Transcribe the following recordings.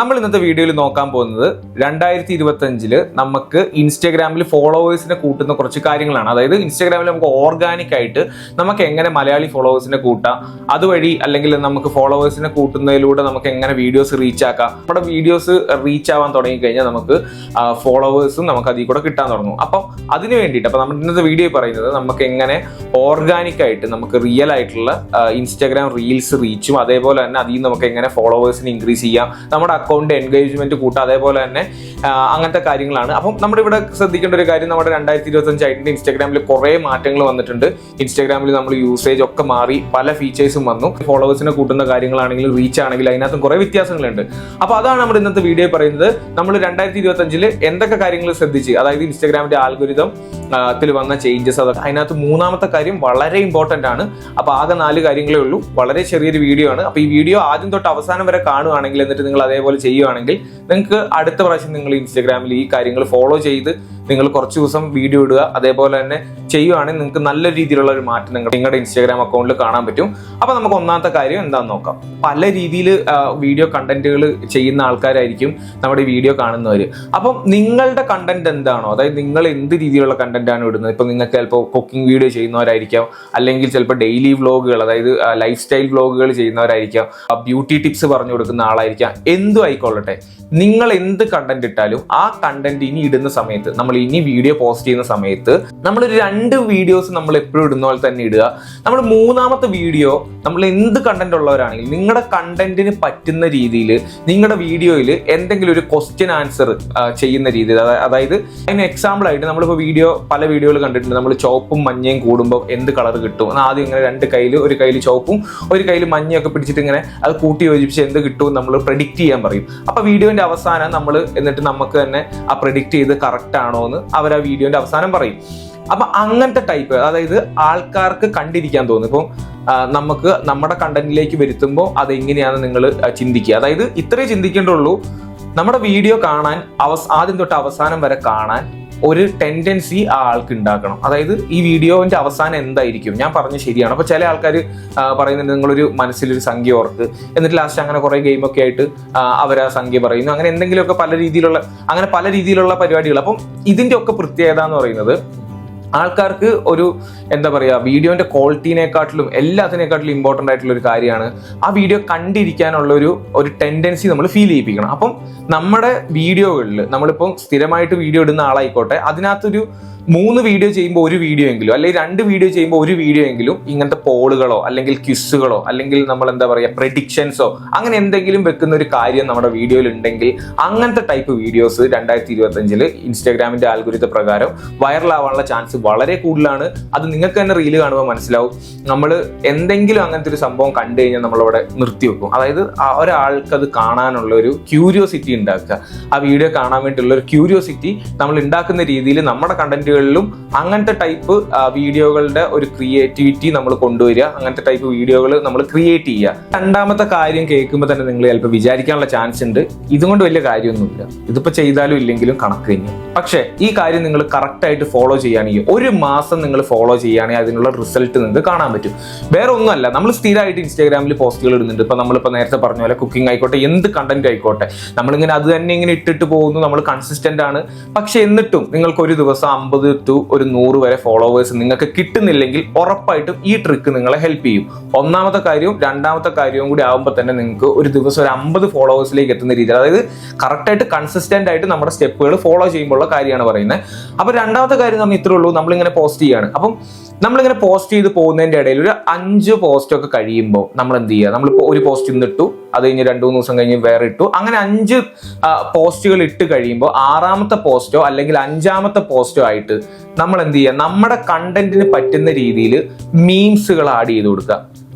നമ്മൾ ഇന്നത്തെ വീഡിയോയിൽ നോക്കാൻ പോകുന്നത് 2025 നമുക്ക് ഇൻസ്റ്റാഗ്രാമിൽ ഫോളോവേഴ്സിനെ കൂട്ടുന്ന കുറച്ച് കാര്യങ്ങളാണ്. അതായത് ഇൻസ്റ്റാഗ്രാമിൽ നമുക്ക് ഓർഗാനിക് ആയിട്ട് നമുക്ക് എങ്ങനെ മലയാളി ഫോളോവേഴ്സിനെ കൂട്ടാം, അതുവഴി അല്ലെങ്കിൽ നമുക്ക് ഫോളോവേഴ്സിനെ കൂട്ടുന്നതിലൂടെ നമുക്ക് എങ്ങനെ വീഡിയോസ് റീച്ച് ആക്കാം. നമ്മുടെ വീഡിയോസ് റീച്ച് ആവാൻ തുടങ്ങിക്കഴിഞ്ഞാൽ നമുക്ക് ഫോളോവേഴ്സും നമുക്ക് അതിൽ കൂടെ കിട്ടാൻ തുടങ്ങും. അപ്പം അതിന് വേണ്ടിയിട്ട് അപ്പം നമ്മുടെ ഇന്നത്തെ വീഡിയോ പറയുന്നത് നമുക്ക് എങ്ങനെ ഓർഗാനിക് ആയിട്ട് നമുക്ക് റിയൽ ആയിട്ടുള്ള ഇൻസ്റ്റാഗ്രാം റീൽസ് റീച്ചും അതേപോലെ തന്നെ അതിൽ നമുക്ക് എങ്ങനെ ഫോളോവേഴ്സിനെ ഇൻക്രീസ് ചെയ്യാം, നമ്മുടെ അക്കൗണ്ട് എൻഗേജ്മെന്റ് കൂട്ടാം, അതേപോലെ തന്നെ അങ്ങനത്തെ കാര്യങ്ങളാണ്. അപ്പം നമ്മുടെ ഇവിടെ ശ്രദ്ധിക്കേണ്ട ഒരു കാര്യം, നമ്മുടെ 2025 ആയിട്ട് ഇൻസ്റ്റാഗ്രാമിൽ കുറേ മാറ്റങ്ങൾ വന്നിട്ടുണ്ട്. ഇൻസ്റ്റാഗ്രാമിൽ നമ്മൾ യൂസേജ് ഒക്കെ മാറി പല ഫീച്ചേഴ്സും വന്നു. ഫോളോവേഴ്സിനെ കൂട്ടുന്ന കാര്യങ്ങളാണെങ്കിലും റീച്ച് ആണെങ്കിലും അതിനകത്തും കുറേ വ്യത്യാസങ്ങളുണ്ട്. അപ്പോൾ അതാണ് നമ്മുടെ ഇന്നത്തെ വീഡിയോ പറയുന്നത്. നമ്മൾ 2025 എന്തൊക്കെ കാര്യങ്ങൾ ശ്രദ്ധിച്ച്, അതായത് ഇൻസ്റ്റാഗ്രാമിന്റെ ആൽഗോരിതം ത്തിൽ വന്ന ചേഞ്ചസ്, അതൊക്കെ അതിനകത്ത് മൂന്നാമത്തെ കാര്യം വളരെ ഇമ്പോർട്ടന്റ് ആണ്. അപ്പോൾ ആകെ 4 കാര്യങ്ങളേ ഉള്ളൂ. വളരെ ചെറിയൊരു വീഡിയോ ആണ്. അപ്പോൾ ഈ വീഡിയോ ആദ്യം തൊട്ട് അവസാനം വരെ കാണുകയാണെങ്കിൽ, എന്നിട്ട് നിങ്ങൾ അതേപോലെ ചെയ്യുകയാണെങ്കിൽ നിങ്ങൾക്ക് അടുത്ത പ്രാവശ്യം നിങ്ങൾ ഇൻസ്റ്റാഗ്രാമിൽ ഈ കാര്യങ്ങൾ ഫോളോ ചെയ്ത് നിങ്ങൾ കുറച്ച് ദിവസം വീഡിയോ ഇടുക, അതേപോലെ തന്നെ ചെയ്യുകയാണെങ്കിൽ നിങ്ങൾക്ക് നല്ല രീതിയിലുള്ള ഒരു മാറ്റം നിങ്ങളുടെ ഇൻസ്റ്റാഗ്രാം അക്കൗണ്ടിൽ കാണാൻ പറ്റും. അപ്പോൾ നമുക്ക് ഒന്നാമത്തെ കാര്യം എന്താണെന്ന് നോക്കാം. പല രീതിയിൽ വീഡിയോ കണ്ടന്റുകൾ ചെയ്യുന്ന ആൾക്കാരായിരിക്കും നമ്മുടെ വീഡിയോ കാണുന്നവർ. അപ്പം നിങ്ങളുടെ കണ്ടന്റ് എന്താണോ, അതായത് നിങ്ങൾ എന്ത് രീതിയിലുള്ള കണ്ടന്റ് ആണ് ഇടുന്നത്, ഇപ്പം നിങ്ങൾക്ക് ചിലപ്പോൾ കുക്കിംഗ് വീഡിയോ ചെയ്യുന്നവരായിരിക്കാം, അല്ലെങ്കിൽ ചിലപ്പോൾ ഡെയിലി വ്ലോഗുകൾ, അതായത് ലൈഫ് സ്റ്റൈൽ വ്ലോഗുകൾ ചെയ്യുന്നവരായിരിക്കാം, ബ്യൂട്ടി ടിപ്സ് പറഞ്ഞു കൊടുക്കുന്ന ആളായിരിക്കാം, എന്തും ആയിക്കൊള്ളട്ടെ. നിങ്ങൾ എന്ത് കണ്ടന്റ് ഇട്ടാലും ആ കണ്ടന്റ് ഇനി ഇടുന്ന സമയത്ത്, നമ്മൾ ഇനി വീഡിയോ പോസ്റ്റ് ചെയ്യുന്ന സമയത്ത് നമ്മളൊരു 2 വീഡിയോസ് നമ്മൾ എപ്പോഴും ഇടുന്ന പോലെ തന്നെ ഇടുക. നമ്മൾ മൂന്നാമത്തെ വീഡിയോ നമ്മൾ എന്ത് കണ്ടന്റ് ഉള്ളവരാണെങ്കിൽ നിങ്ങളുടെ കണ്ടന്റിന് പറ്റുന്ന രീതിയിൽ നിങ്ങളുടെ വീഡിയോയിൽ എന്തെങ്കിലും ഒരു ക്വസ്റ്റ്യൻ ആൻസർ ചെയ്യുന്ന രീതിയിൽ, അതായത് അതിന് എക്സാമ്പിൾ ആയിട്ട് നമ്മളിപ്പോൾ പല വീഡിയോകൾ കണ്ടിട്ടുണ്ട്. നമ്മൾ ചുവപ്പും മഞ്ഞയും കൂടുമ്പോൾ എന്ത് കളർ കിട്ടും, ആദ്യം ഇങ്ങനെ 2 കയ്യിൽ, ഒരു കയ്യിൽ ചുവപ്പും ഒരു കയ്യിൽ മഞ്ഞയൊക്കെ പിടിച്ചിട്ട് ഇങ്ങനെ അത് കൂട്ടി യോജിപ്പിച്ച് എന്ത് കിട്ടും നമ്മൾ പ്രെഡിക്റ്റ് ചെയ്യാൻ പറയും. അപ്പൊ വീഡിയോന്റെ അവസാനം നമ്മൾ എന്നിട്ട് നമുക്ക് തന്നെ ആ പ്രെഡിക്റ്റ് ചെയ്ത് കറക്റ്റ് ആണോ എന്ന് അവർ ആ വീഡിയോന്റെ അവസാനം പറയും. അപ്പൊ അങ്ങനത്തെ ടൈപ്പ്, അതായത് ആൾക്കാർക്ക് കണ്ടിരിക്കാൻ തോന്നും. ഇപ്പം നമുക്ക് നമ്മുടെ കണ്ടന്റിലേക്ക് വരുത്തുമ്പോൾ അതെങ്ങനെയാണെന്ന് നിങ്ങൾ ചിന്തിക്കുക. അതായത് ഇത്രേ ചിന്തിക്കേണ്ടുള്ളൂ. നമ്മുടെ വീഡിയോ കാണാൻ ആദ്യം തൊട്ട് അവസാനം വരെ കാണാൻ ഒരു ടെൻഡൻസി ആ ആൾക്ക് ഉണ്ടാക്കണം. അതായത് ഈ വീഡിയോന്റെ അവസാനം എന്തായിരിക്കും, ഞാൻ പറഞ്ഞ ശരിയാണ്. അപ്പൊ ചില ആൾക്കാർ പറയുന്നുണ്ട് നിങ്ങളൊരു മനസ്സിലൊരു സംഖ്യ ഓർക്ക്, എന്നിട്ട് ലാസ്റ്റ് അങ്ങനെ കുറെ ഗെയിമൊക്കെ ആയിട്ട് അവർ ആ സംഖ്യ പറയുന്നു. അങ്ങനെ എന്തെങ്കിലുമൊക്കെ പല രീതിയിലുള്ള പരിപാടികൾ. അപ്പം ഇതിന്റെ ഒക്കെ പ്രത്യേകത എന്ന് പറയുന്നത്, ആൾക്കാർക്ക് ഒരു എന്താ പറയുക, വീഡിയോന്റെ ക്വാളിറ്റിനെക്കാട്ടിലും എല്ലാത്തിനെക്കാട്ടിലും ഇമ്പോർട്ടൻ്റ് ആയിട്ടുള്ള ഒരു കാര്യമാണ് ആ വീഡിയോ കണ്ടിരിക്കാനുള്ള ഒരു ടെൻഡൻസി നമ്മൾ ഫീൽ ചെയ്യിപ്പിക്കണം. അപ്പം നമ്മുടെ വീഡിയോകളിൽ നമ്മളിപ്പം സ്ഥിരമായിട്ട് വീഡിയോ ഇടുന്ന ആളായിക്കോട്ടെ, അതിനകത്തൊരു 3 വീഡിയോ ചെയ്യുമ്പോൾ ഒരു വീഡിയോ എങ്കിലും, അല്ലെങ്കിൽ 2 വീഡിയോ ചെയ്യുമ്പോൾ ഒരു വീഡിയോ എങ്കിലും ഇങ്ങനത്തെ പോളുകളോ അല്ലെങ്കിൽ ക്വിസുകളോ അല്ലെങ്കിൽ നമ്മൾ എന്താ പറയുക പ്രെഡിക്ഷൻസോ അങ്ങനെ എന്തെങ്കിലും വെക്കുന്ന ഒരു കാര്യം നമ്മുടെ വീഡിയോയിൽ ഉണ്ടെങ്കിൽ, അങ്ങനത്തെ ടൈപ്പ് വീഡിയോസ് 2025 ഇൻസ്റ്റാഗ്രാമിന്റെ ആൽഗോരിതം പ്രകാരം വൈറലാവാനുള്ള ചാൻസ് വളരെ കൂടുതലാണ്. അത് നിങ്ങൾക്ക് തന്നെ റീല് കാണുമ്പോൾ മനസ്സിലാവും. നമ്മൾ എന്തെങ്കിലും അങ്ങനത്തെ ഒരു സംഭവം കണ്ടു കഴിഞ്ഞാൽ നമ്മളവിടെ നിർത്തിവെക്കും. അതായത് ഒരാൾക്ക് അത് കാണാനുള്ള ഒരു ക്യൂരിയോസിറ്റി ഉണ്ടാക്കുക, ആ വീഡിയോ കാണാൻ വേണ്ടിയുള്ള ഒരു ക്യൂരിയോസിറ്റി നമ്മൾ ഉണ്ടാക്കുന്ന രീതിയിൽ നമ്മുടെ കണ്ടന്റുകൾ അങ്ങനത്തെ ടൈപ്പ് വീഡിയോകളുടെ ഒരു ക്രിയേറ്റിവിറ്റി നമ്മൾ കൊണ്ടുവരിക, അങ്ങനത്തെ ടൈപ്പ് വീഡിയോകൾ നമ്മൾ ക്രിയേറ്റ് ചെയ്യുക. രണ്ടാമത്തെ കാര്യം കേൾക്കുമ്പോൾ തന്നെ നിങ്ങൾ ചിലപ്പോൾ വിചാരിക്കാനുള്ള ചാൻസ് ഉണ്ട്, ഇതുകൊണ്ട് വലിയ കാര്യമൊന്നുമില്ല, ഇതിപ്പോൾ ചെയ്താലും ഇല്ലെങ്കിലും കണക്ക് കഴിഞ്ഞു. പക്ഷേ ഈ കാര്യം നിങ്ങൾ കറക്റ്റായിട്ട് ഫോളോ ചെയ്യുകയാണെങ്കിൽ, 1 മാസം നിങ്ങൾ ഫോളോ ചെയ്യുകയാണെങ്കിൽ അതിനുള്ള റിസൾട്ട് നിങ്ങൾക്ക് കാണാൻ പറ്റും. വേറെ ഒന്നുമല്ല, നമ്മൾ സ്ഥിരമായിട്ട് ഇൻസ്റ്റാഗ്രാമിൽ പോസ്റ്റുകൾ ഇടുന്നുണ്ട്. ഇപ്പം നമ്മളിപ്പോൾ നേരത്തെ പറഞ്ഞ പോലെ കുക്കിംഗ് ആയിക്കോട്ടെ, എന്ത് കണ്ടന്റ് ആയിക്കോട്ടെ, നമ്മളിങ്ങനെ അത് തന്നെ ഇങ്ങനെ ഇട്ടിട്ട് പോകുന്നു, നമ്മൾ കൺസിസ്റ്റന്റ് ആണ്. പക്ഷെ എന്നിട്ടും നിങ്ങൾക്ക് ഒരു ദിവസം 50 to 100 വരെ ഫോളോവേഴ്സ് നിങ്ങൾക്ക് കിട്ടുന്നില്ലെങ്കിൽ ഉറപ്പായിട്ടും ഈ ട്രിക്ക് നിങ്ങളെ ഹെൽപ്പ് ചെയ്യും. ഒന്നാമത്തെ കാര്യവും രണ്ടാമത്തെ കാര്യവും കൂടി ആകുമ്പോൾ തന്നെ നിങ്ങൾക്ക് ഒരു ദിവസം ഒരു 50 ഫോളോവേഴ്സിലേക്ക് എത്തുന്ന രീതിയിൽ, അതായത് കറക്റ്റായിട്ട് കൺസിസ്റ്റന്റ് ആയിട്ട് നമ്മുടെ സ്റ്റെപ്പുകൾ ഫോളോ ചെയ്യുമ്പോഴുള്ള കാര്യമാണ് പറയുന്നത്. അപ്പോൾ രണ്ടാമത്തെ കാര്യം നമ്മൾ ഇത്രേ ഉള്ളൂ, നമ്മളിങ്ങനെ പോസ്റ്റ് ചെയ്യാണ്. അപ്പം നമ്മളിങ്ങനെ പോസ്റ്റ് ചെയ്ത് പോകുന്നതിൻ്റെ ഇടയിൽ ഒരു 5 പോസ്റ്റൊക്കെ കഴിയുമ്പോൾ നമ്മൾ എന്ത് ചെയ്യുക, നമ്മളിപ്പോൾ ഒരു പോസ്റ്റ് ഇന്നിട്ടു, അത് കഴിഞ്ഞ് 2-3 ദിവസം കഴിഞ്ഞ് വേറെ ഇട്ടു, അങ്ങനെ 5 പോസ്റ്റുകൾ ഇട്ട് കഴിയുമ്പോൾ 6ാമത്തെ പോസ്റ്റോ അല്ലെങ്കിൽ 5ാമത്തെ പോസ്റ്റോ ആയിട്ട് നമ്മൾ എന്ത് ചെയ്യുക, നമ്മുടെ കണ്ടന്റിന് പറ്റുന്ന രീതിയിൽ മീംസുകൾ ആഡ് ചെയ്ത് കൊടുക്കുക.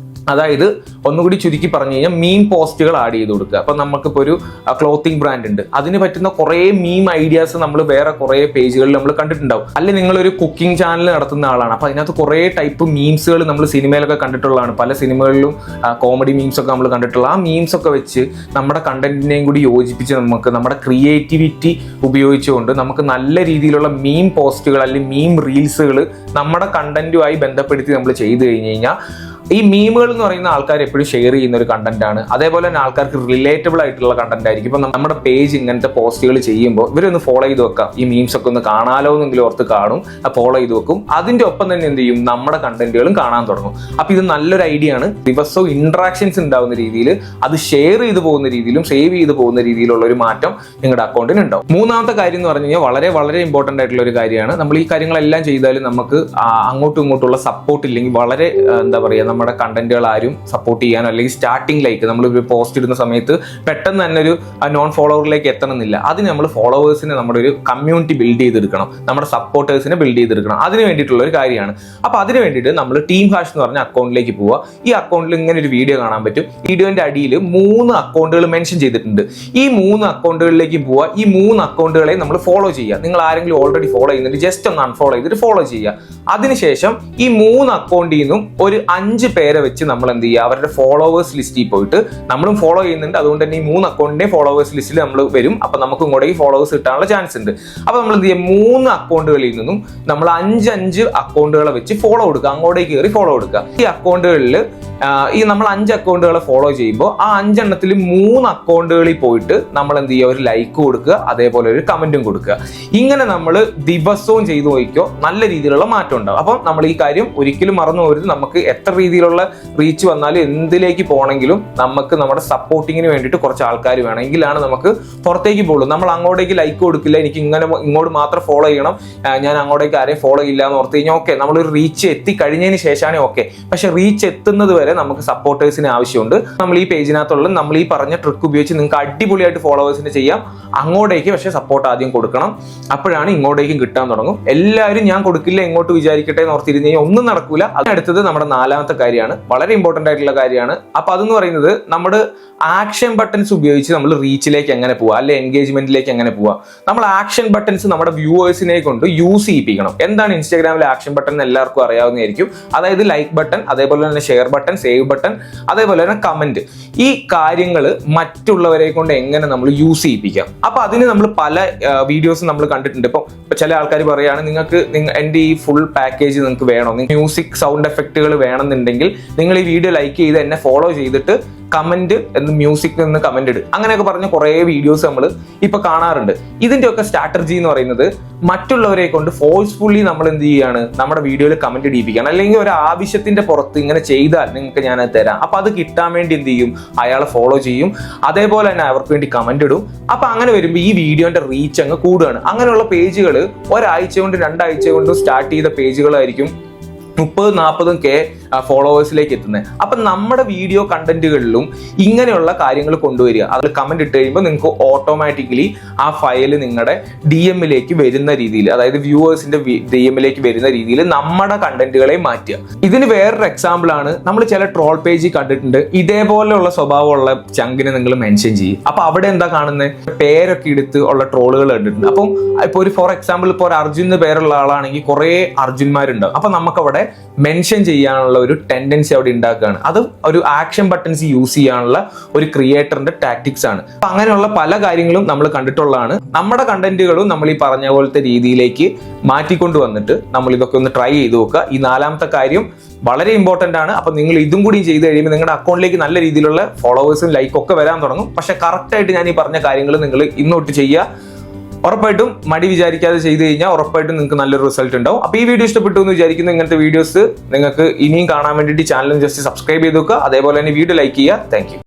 അതായത് ഒന്നുകൂടി ചുരുക്കി പറഞ്ഞു കഴിഞ്ഞാൽ മീം പോസ്റ്റുകൾ ആഡ് ചെയ്ത് കൊടുക്കുക. അപ്പൊ നമുക്കിപ്പോൾ ഒരു ക്ലോത്തിങ് ബ്രാൻഡ് ഉണ്ട്, അതിന് പറ്റുന്ന കുറേ മീം ഐഡിയാസ് നമ്മൾ വേറെ കുറേ പേജുകളിൽ നമ്മൾ കണ്ടിട്ടുണ്ടാവും. അല്ലെങ്കിൽ നിങ്ങളൊരു കുക്കിംഗ് ചാനൽ നടത്തുന്ന ആളാണ്, അപ്പൊ അതിനകത്ത് കുറേ ടൈപ്പ് മീംസുകൾ നമ്മൾ സിനിമയിലൊക്കെ കണ്ടിട്ടുള്ളതാണ്. പല സിനിമകളിലും കോമഡി മീംസ് ഒക്കെ നമ്മൾ കണ്ടിട്ടുള്ള ആ മീംസ് ഒക്കെ വെച്ച് നമ്മുടെ കണ്ടന്റിനെയും കൂടി യോജിപ്പിച്ച് നമുക്ക് നമ്മുടെ ക്രിയേറ്റിവിറ്റി ഉപയോഗിച്ചുകൊണ്ട് നമുക്ക് നല്ല രീതിയിലുള്ള മീം പോസ്റ്റുകൾ അല്ലെങ്കിൽ മീം റീൽസുകൾ നമ്മുടെ കണ്ടന്റുമായി ബന്ധപ്പെടുത്തി നമ്മൾ ചെയ്തു കഴിഞ്ഞ് കഴിഞ്ഞാൽ ഈ മീമുകൾ എന്ന് പറയുന്ന ആൾക്കാർ എപ്പോഴും ഷെയർ ചെയ്യുന്ന ഒരു കണ്ടന്റ് ആണ്. അതേപോലെ തന്നെ ആൾക്കാർക്ക് റിലേറ്റബിൾ ആയിട്ടുള്ള കണ്ടന്റ് ആയിരിക്കും. ഇപ്പൊ നമ്മുടെ പേജ് ഇങ്ങനത്തെ പോസ്റ്റുകൾ ചെയ്യുമ്പോൾ ഇവരൊന്ന് ഫോളോ ചെയ്ത് വെക്കാം, ഈ മീംസ് ഒക്കെ ഒന്ന് കാണാലോ എന്നെങ്കിലും ഓർത്ത് കാണും, ഫോളോ ചെയ്ത് വെക്കും. അതിന്റെ ഒപ്പം തന്നെ എന്ത് ചെയ്യും, നമ്മുടെ കണ്ടന്റുകളും കാണാൻ തുടങ്ങും. അപ്പൊ ഇത് നല്ലൊരു ഐഡിയ ആണ്. ദിവസവും ഇന്ററാക്ഷൻസ് ഉണ്ടാവുന്ന രീതിയിൽ, അത് ഷെയർ ചെയ്ത് പോകുന്ന രീതിയിലും സേവ് ചെയ്ത് പോകുന്ന രീതിയിലുള്ള ഒരു മാറ്റം നിങ്ങളുടെ അക്കൗണ്ടിന് ഉണ്ടാവും. മൂന്നാമത്തെ കാര്യം എന്ന് പറഞ്ഞു കഴിഞ്ഞാൽ വളരെ വളരെ ഇമ്പോർട്ടന്റ് ആയിട്ടുള്ള ഒരു കാര്യമാണ്. നമ്മൾ ഈ കാര്യങ്ങളെല്ലാം ചെയ്താലും നമുക്ക് അങ്ങോട്ടും ഇങ്ങോട്ടുള്ള സപ്പോർട്ട് ഇല്ലെങ്കിൽ വളരെ എന്താ പറയുക, നമ്മുടെ കണ്ടന്റുകൾ ആരും സപ്പോർട്ട് ചെയ്യാനോ അല്ലെങ്കിൽ സ്റ്റാർട്ടിംഗ് ലൈക്ക് നമ്മൾ ഒരു പോസ്റ്റ് ഇടുന്ന സമയത്ത് പെട്ടെന്ന് തന്നെ ഒരു നോൺ ഫോളോവറിലേക്ക് എത്തണമെന്നില്ല. അതിന് നമ്മൾ ഫോളോവേഴ്സിനെ നമ്മുടെ ഒരു കമ്മ്യൂണിറ്റി ബിൽഡ് ചെയ്തെടുക്കണം, നമ്മുടെ സപ്പോർട്ടേഴ്സിനെ ബിൽഡ് ചെയ്തെടുക്കണം. അതിന് വേണ്ടിയിട്ടുള്ള ഒരു കാര്യമാണ്. അപ്പൊ അതിന് വേണ്ടിയിട്ട് നമ്മൾ ടീം ഹാഷ് എന്ന് പറഞ്ഞ അക്കൗണ്ടിലേക്ക് പോവുക. ഈ അക്കൗണ്ടിൽ ഇങ്ങനെ ഒരു വീഡിയോ കാണാൻ പറ്റും. വീഡിയോന്റെ അടിയിൽ 3 അക്കൗണ്ടുകൾ മെൻഷൻ ചെയ്തിട്ടുണ്ട്. ഈ 3 അക്കൗണ്ടുകളിലേക്ക് പോവുക. ഈ 3 അക്കൗണ്ടുകളെ നമ്മൾ ഫോളോ ചെയ്യുക. നിങ്ങൾ ആരെങ്കിലും ഓൾറെഡി ഫോളോ ചെയ്യുന്നുണ്ട്, ജസ്റ്റ് ഒന്ന് അൺഫോളോ ചെയ്തിട്ട് ഫോളോ ചെയ്യുക. അതിനുശേഷം ഈ 3 അക്കൗണ്ടിൽ നിന്നും ഒരു 5 പേരെ വെച്ച് നമ്മൾ എന്ത് ചെയ്യുക, അവരുടെ ഫോളോവേഴ്സ് ലിസ്റ്റിൽ പോയിട്ട്, നമ്മളും ഫോളോ ചെയ്യുന്നുണ്ട്, അതുകൊണ്ട് തന്നെ ഈ 3 അക്കൗണ്ടിന്റെ ഫോളോവേഴ്സ് ലിസ്റ്റിൽ നമ്മൾ വരും. അപ്പൊ നമുക്ക് ഇങ്ങോട്ടേക്ക് ഫോളോവേഴ്സ് കിട്ടാനുള്ള ചാൻസ് ഉണ്ട്. അപ്പൊ നമ്മൾ എന്ത് ചെയ്യുക, 3 അക്കൗണ്ടുകളിൽ നിന്നും നമ്മൾ 5 അക്കൗണ്ടുകളെ വെച്ച് ഫോളോ കൊടുക്കുക, അങ്ങോട്ടേക്ക് കയറി ഫോളോ കൊടുക്കുക. ഈ അക്കൗണ്ടുകളിൽ നമ്മൾ 5 അക്കൗണ്ടുകളെ ഫോളോ ചെയ്യുമ്പോൾ ആ 5 എണ്ണത്തിൽ 3 അക്കൗണ്ടുകളിൽ പോയിട്ട് നമ്മൾ എന്ത് ചെയ്യുക, ഒരു ലൈക്ക് കൊടുക്കുക, അതേപോലെ ഒരു കമന്റും കൊടുക്കുക. ഇങ്ങനെ നമ്മൾ ദിവസവും ചെയ്തു നോക്കിക്കോ, നല്ല രീതിയിലുള്ള മാറ്റം ഉണ്ടാവും. അപ്പം നമ്മൾ ഈ കാര്യം ഒരിക്കലും മറന്നു പോകരുത്. നമുക്ക് എത്ര രീതിയിലുള്ള റീച്ച് വന്നാലും എന്തിലേക്ക് പോകണമെങ്കിലും നമുക്ക് നമ്മുടെ സപ്പോർട്ടിങ്ങിന് വേണ്ടിയിട്ട് കുറച്ച് ആൾക്കാർ വേണം, എങ്കിലാണ് നമുക്ക് പുറത്തേക്ക് പോകുള്ളൂ. നമ്മൾ അങ്ങോട്ടേക്ക് ലൈക്ക് കൊടുക്കില്ല, എനിക്ക് ഇങ്ങോട്ട് മാത്രം ഫോളോ ചെയ്യണം, ഞാൻ അങ്ങോട്ടേക്ക് ആരെയും ഫോളോ ഇല്ല എന്ന് ഓർത്ത് കഴിഞ്ഞാൽ ഓക്കെ, നമ്മളൊരു റീച്ച് എത്തി കഴിഞ്ഞതിന് ശേഷമാണ് ഓക്കെ. പക്ഷെ റീച്ച് എത്തുന്നത് വരെ നമുക്ക് സപ്പോർട്ടേഴ്സിന് ആവശ്യമുണ്ട്. നമ്മൾ ഈ പേജിനകത്തുള്ള നമ്മൾ ഈ പറഞ്ഞ ട്രിക്ക് ഉപയോഗിച്ച് നിങ്ങൾക്ക് അടിപൊളിയായിട്ട് ഫോളോവേഴ്സിന് ചെയ്യാം. അങ്ങോട്ടേക്ക് പക്ഷെ സപ്പോർട്ട് ആദ്യം കൊടുക്കണം, അപ്പോഴാണ് ഇങ്ങോട്ടേക്കും കിട്ടാൻ തുടങ്ങും. എല്ലാവരും ഞാൻ കൊടുക്കില്ല ഇങ്ങോട്ട് വിചാരിക്കട്ടെ എന്ന് ഓർത്തിരുന്ന് കഴിഞ്ഞാൽ ഒന്നും നടക്കൂല. അതിനടുത്തത് നമ്മുടെ 4ാമത്തെ കാര്യമാണ്, വളരെ ഇമ്പോർട്ടന്റ് ആയിട്ടുള്ള കാര്യമാണ്. അപ്പൊ അതെന്ന് പറയുന്നത് നമ്മുടെ ആക്ഷൻ ബട്ടൺസ് ഉപയോഗിച്ച് നമ്മൾ റീച്ചിലേക്ക് എങ്ങനെ പോവാ, അല്ലെ എൻഗേജ്മെന്റിലേക്ക് എങ്ങനെ പോവാ. നമ്മൾ ആക്ഷൻ ബട്ടൺസ് നമ്മുടെ വ്യൂവേഴ്സിനെ കൊണ്ട് യൂസ് ചെയ്യിപ്പിക്കണം. എന്താണ് ഇൻസ്റ്റാഗ്രാമിലെ ആക്ഷൻ ബട്ടൺ എന്ന് എല്ലാവർക്കും അറിയാവുന്നതായിരിക്കും. അതായത് ലൈക്ക് ബട്ടൺ, അതേപോലെ തന്നെ ഷെയർ ബട്ടൺ, സേവ് ബട്ടൺ, അതേപോലെ തന്നെ കമന്റ്. ഈ കാര്യങ്ങൾ മറ്റുള്ളവരെ കൊണ്ട് എങ്ങനെ നമ്മൾ യൂസ് ചെയ്യിപ്പിക്കാം. അപ്പൊ അതിന് നമ്മൾ പല വീഡിയോസ് നമ്മൾ കണ്ടിട്ടുണ്ട്. ഇപ്പൊ ചില ആൾക്കാർ പറയാണ്, നിങ്ങൾക്ക് എന്റെ ഈ ഫുൾ പാക്കേജ് നിങ്ങൾക്ക് വേണോ, മ്യൂസിക് സൗണ്ട് എഫക്റ്റുകൾ വേണമെന്നുണ്ടെങ്കിൽ നിങ്ങൾ ഈ വീഡിയോ ലൈക്ക് ചെയ്ത് എന്നെ ഫോളോ ചെയ്തിട്ട് കമന്റ് എന്ന് മ്യൂസിക് നിന്ന് കമന്റ് ഇട്, അങ്ങനെയൊക്കെ പറഞ്ഞ കുറെ വീഡിയോസ് നമ്മൾ ഇപ്പൊ കാണാറുണ്ട്. ഇതിന്റെ ഒക്കെ സ്ട്രാറ്റജി എന്ന് പറയുന്നത് മറ്റുള്ളവരെ കൊണ്ട് ഫോഴ്സ്ഫുള്ളി നമ്മൾ എന്ത് ചെയ്യാണ്, നമ്മുടെ വീഡിയോയിൽ കമന്റ് ഇടിപ്പിക്കുകയാണ്. അല്ലെങ്കിൽ ഒരു ആവശ്യത്തിന്റെ പുറത്ത് ഇങ്ങനെ ചെയ്താൽ നിങ്ങൾക്ക് ഞാൻ തരാം, അപ്പൊ അത് കിട്ടാൻ വേണ്ടി എന്ത് ചെയ്യും, അയാളെ ഫോളോ ചെയ്യും, അതേപോലെ തന്നെ അവർക്ക് വേണ്ടി കമന്റ് ഇടും. അപ്പൊ അങ്ങനെ വരുമ്പോൾ ഈ വീഡിയോന്റെ റീച്ച് അങ്ങ് കൂടുകയാണ്. അങ്ങനെയുള്ള പേജുകൾ ഒരാഴ്ച കൊണ്ട് 2 ആഴ്ച കൊണ്ട് സ്റ്റാർട്ട് ചെയ്ത പേജുകളായിരിക്കും 30-40K ഫോളോവേഴ്സിലേക്ക് എത്തുന്നത്. അപ്പൊ നമ്മുടെ വീഡിയോ കണ്ടന്റുകളിലും ഇങ്ങനെയുള്ള കാര്യങ്ങൾ കൊണ്ടുവരിക. അതിൽ കമന്റ് ഇട്ട് കഴിയുമ്പോൾ നിങ്ങൾക്ക് ഓട്ടോമാറ്റിക്കലി ആ ഫയൽ നിങ്ങളുടെ DM-ലേക്ക് വരുന്ന രീതിയിൽ, അതായത് വ്യൂവേഴ്സിന്റെ DM-ലേക്ക് വരുന്ന രീതിയിൽ നമ്മുടെ കണ്ടന്റുകളെ മാറ്റുക. ഇതിന് വേറൊരു എക്സാമ്പിൾ ആണ്, നമ്മൾ ചില ട്രോൾ പേജിൽ കണ്ടിട്ടുണ്ട്, ഇതേപോലെയുള്ള സ്വഭാവമുള്ള ചങ്കിനെ നിങ്ങൾ മെൻഷൻ ചെയ്യും. അപ്പൊ അവിടെ എന്താ കാണുന്നത്, പേരൊക്കെ എടുത്ത് ഉള്ള ട്രോളുകൾ കണ്ടിട്ടുണ്ട്. അപ്പം ഇപ്പൊ ഒരു ഫോർ എക്സാമ്പിൾ ഇപ്പോൾ ഒരു അർജുൻ എന്ന് പേരുള്ള ആളാണെങ്കിൽ കുറെ അർജുന്മാരുണ്ടാവും. അപ്പൊ നമുക്കവിടെ മെൻഷൻ ചെയ്യാനുള്ള ഒരു ടെൻഡൻസി അവിടെ ഉണ്ടാക്കുകയാണ്. അത് ഒരു ആക്ഷൻ ബട്ടൺസ് യൂസ് ചെയ്യാനുള്ള ഒരു ക്രിയേറ്ററിന്റെ ടാക്ടിക്സ് ആണ്. അപ്പൊ അങ്ങനെയുള്ള പല കാര്യങ്ങളും നമ്മൾ കണ്ടിട്ടുള്ളതാണ്. നമ്മുടെ കണ്ടന്റുകളും നമ്മൾ ഈ പറഞ്ഞ പോലത്തെ രീതിയിലേക്ക് മാറ്റിക്കൊണ്ട് വന്നിട്ട് നമ്മൾ ഇതൊക്കെ ഒന്ന് ട്രൈ ചെയ്ത് നോക്കുക. ഈ 4ാമത്തെ കാര്യം വളരെ ഇമ്പോർട്ടന്റ് ആണ്. അപ്പൊ നിങ്ങൾ ഇതും കൂടി ചെയ്ത് കഴിയുമ്പോൾ നിങ്ങളുടെ അക്കൗണ്ടിലേക്ക് നല്ല രീതിയിലുള്ള ഫോളോവേഴ്സും ലൈക്കും ഒക്കെ വരാൻ തുടങ്ങും. പക്ഷെ കറക്റ്റ് ആയിട്ട് ഞാൻ ഈ പറഞ്ഞ കാര്യങ്ങൾ നിങ്ങൾ ഇന്നോട്ട് ചെയ്യുക. ഉറപ്പായിട്ടും മടി വിചാരിക്കാതെ ചെയ്ത് കഴിഞ്ഞാൽ ഉറപ്പായിട്ടും നിങ്ങൾക്ക് നല്ലൊരു റിസൾട്ട് ഉണ്ടാവും. അപ്പൊ ഈ വീഡിയോ ഇഷ്ടപ്പെട്ടു എന്ന് വിചാരിക്കുന്നു. ഇങ്ങനത്തെ വീഡിയോസ് നിങ്ങൾക്ക് ഇനിയും കാണാൻ വേണ്ടിയിട്ട് ചാനൽ ജസ്റ്റ് സബ്സ്ക്രൈബ് ചെയ്ത് വെക്കുക. അതേപോലെ തന്നെ വീഡിയോ ലൈക്ക് ചെയ്യുക. Thank you.